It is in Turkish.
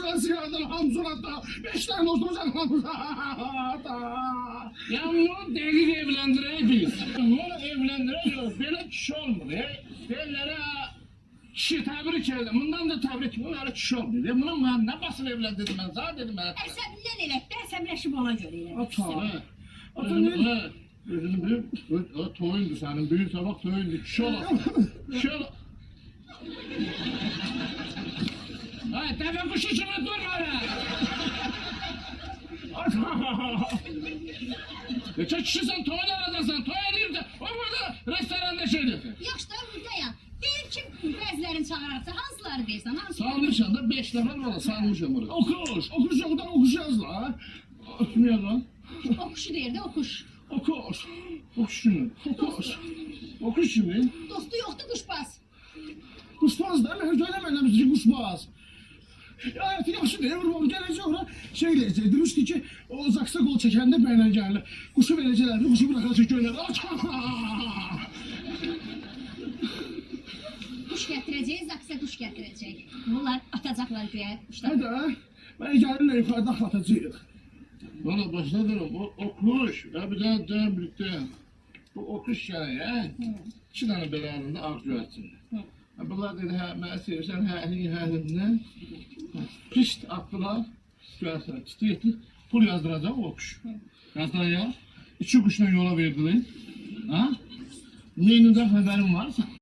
tane sigaradan hamzulata. 5 tane dostumuzdan hamzulata. Ya bunu dəqiq evləndirək biz. Bunu evləndirək yox. Belə kişi olmur. Bellərə kişi təbrik edirəm. Bundan da təbrik edirəm. Belə kişi olmur. Bunu mən nə basıb evləndirdim mən? Zat dedim mən. Əsəbindən elətdə, əsəbləşib ona görə elətdə. Ata. Özünü büyük. O toyundu senin. Büyük sabah toyundu. Kişi olasın. Kişi olasın. Ay dəvə quşu kimi durma ya. Neçə kişisən toyun aradasan. Toy edeyim de. O burada restoranda şey diyorsun. Yaxşı da buradayam. Deyir ki, bəzilərini çağırarsa, hansıları deyirsən, hansıları? Salmışam da 5 nəfər var. Salmışam orada. Okuş. Okuş yoktan okuş yaz la. Kim yazan? Okuşu deyir də, okuş. Okuş. Okuş kimi. Okuş. Okuş kimi. Dostu yoxdur, quşbaz. Kuşbaz da ben söylemem bizi kuşbaz. Ya yaxşı deyir, o gelecek ona şey diyecek, demişti ki o zaksa kol çekende benimle geldi. Kuşu vereceklerdi, kuşu bırakacak gönderdi. Quş gətirəcək, zaksa quş gətirəcək. Bunlar atacaqlar göyə quşlar. Hadi ha, ben gelirle yukarıda atacağız. Valla başladım. O okuş. Ya bir daha birlikte. Bu okuş yani ya. 2 tane belə əlində ağ güvəçin. Bunlar dedi, hə, mənə sevirsən, hə, pişt attılar, güvəçlər, tutdu, pul yazdıracaq o okuş. Yazdılar ya, 2 kuşla yola verdiler. Ha? Menüdən xəbərin varsa.